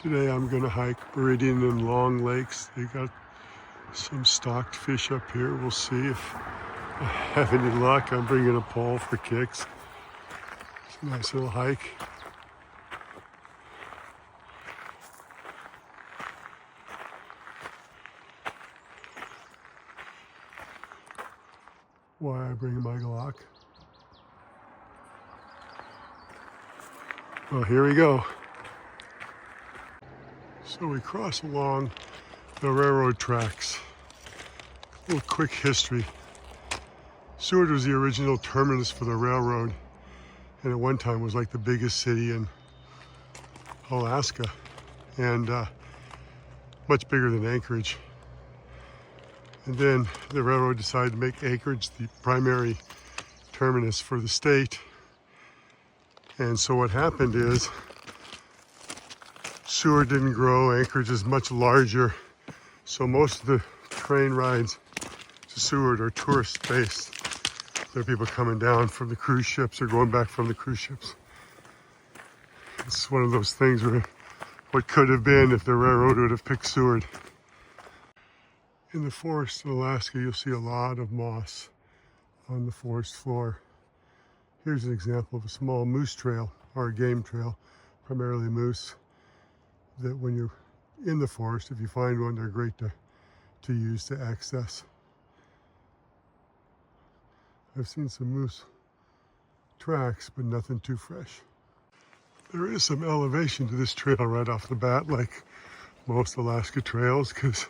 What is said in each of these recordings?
Today I'm going to hike Meridian and Long lakes. They got some stocked fish up here. We'll see if I have any luck. I'm bringing a pole for kicks. It's a nice little hike. Why I bring my Glock? Well, here we go. So we cross along the railroad tracks. A little quick history. Seward was the original terminus for the railroad, and at one time was like the biggest city in Alaska, and much bigger than Anchorage. And then the railroad decided to make Anchorage the primary terminus for the state. And so what happened is Seward didn't grow. Anchorage is much larger. So most of the train rides to Seward are tourist-based. There are people coming down from the cruise ships or going back from the cruise ships. It's one of those things where what could have been if the railroad would have picked Seward. In the forest in Alaska, you'll see a lot of moss on the forest floor. Here's an example of a small moose trail, or a game trail, primarily moose, that when you're in the forest, if you find one, they're great to use to access. I've seen some moose tracks, but nothing too fresh. There is some elevation to this trail right off the bat, like most Alaska trails, because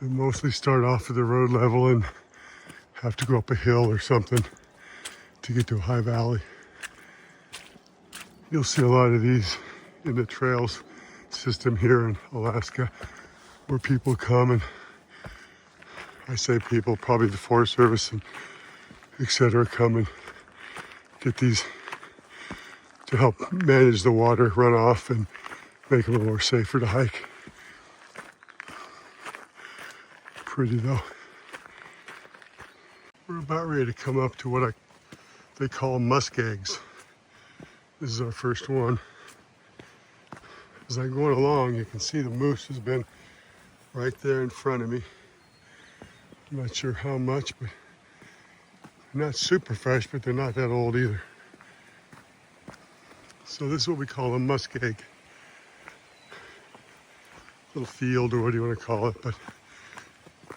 they mostly start off at the road level and have to go up a hill or something to get to a high valley. You'll see a lot of these in the trails system here in Alaska, where people come, and I say people, probably the Forest Service and etc., come and get these to help manage the water runoff and make them a little more safer to hike. Pretty though. We're about ready to come up to what they call muskegs. This is our first one. As I'm going along, you can see the moose has been right there in front of me. I'm not sure how much, but they're not super fresh, but they're not that old either. So this is what we call a muskeg. Little field, or what do you want to call it, but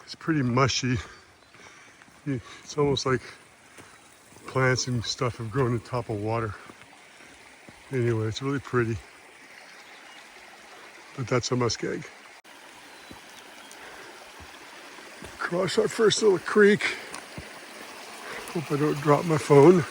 it's pretty mushy. It's almost like plants and stuff have grown on top of water. Anyway, it's really pretty. But that's a muskeg. Cross our first little creek. Hope I don't drop my phone.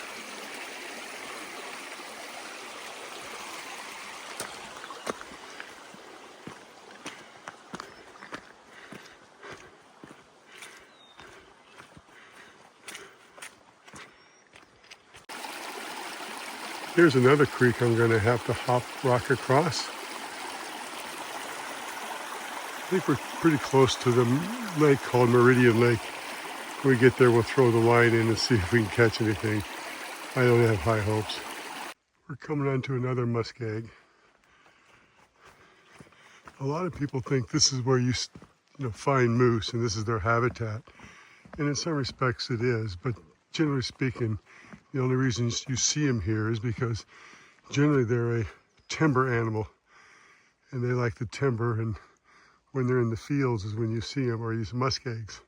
Here's another creek I'm going to have to rock across. I think we're pretty close to the lake called Meridian Lake. When we get there, we'll throw the line in and see if we can catch anything. I don't have high hopes. We're coming onto another muskeg. A lot of people think this is where you find moose, and this is their habitat. And in some respects it is, but generally speaking, the only reason you see them here is because generally they're a timber animal, and they like the timber, and when they're in the fields is when you see them, or these muskegs.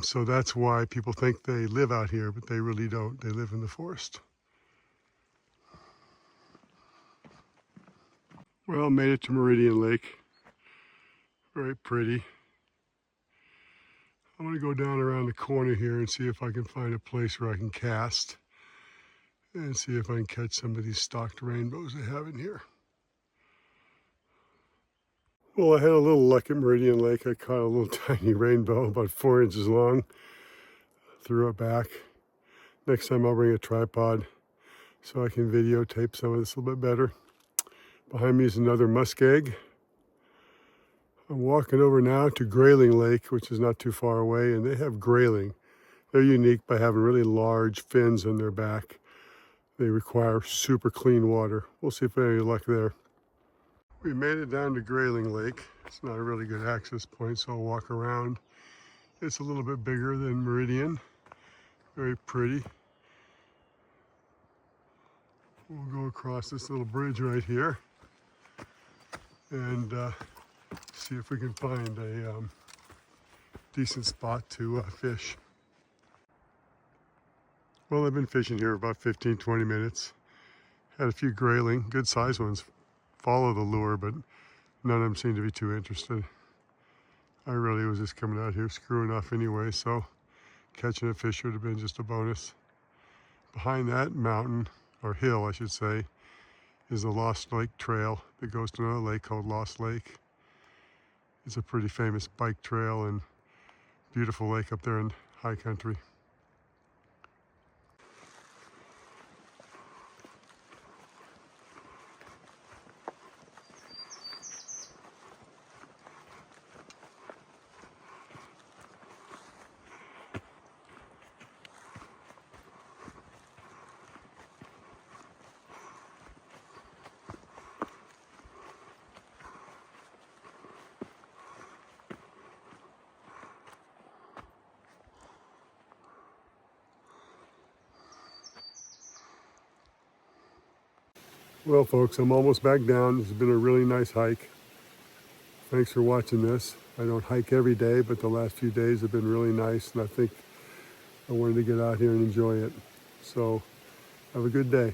So that's why people think they live out here, but they really don't. They live in the forest. Well, made it to Meridian Lake. Very pretty. I'm going to go down around the corner here and see if I can find a place where I can cast and see if I can catch some of these stocked rainbows they have in here. Well, I had a little luck at Meridian Lake. I caught a little tiny rainbow, about 4 inches long. Threw it back. Next time I'll bring a tripod so I can videotape some of this a little bit better. Behind me is another muskeg. I'm walking over now to Grayling Lake, which is not too far away, and they have grayling. They're unique by having really large fins on their back. They require super clean water. We'll see if I have any luck there. We made it down to Grayling Lake. It's not a really good access point, so I'll walk around. It's a little bit bigger than Meridian. Very pretty. We'll go across this little bridge right here and see if we can find a decent spot to fish. Well, I've been fishing here about 15-20 minutes. Had a few grayling, good sized ones, follow the lure, but none of them seemed to be too interested. I really was just coming out here screwing off anyway, so catching a fish would have been just a bonus. Behind that mountain, or hill I should say, is the Lost Lake Trail that goes to another lake called Lost Lake. It's a pretty famous bike trail and beautiful lake up there in high country. Well folks, I'm almost back down. This has been a really nice hike. Thanks for watching this. I don't hike every day, but the last few days have been really nice, and I think I wanted to get out here and enjoy it. So have a good day.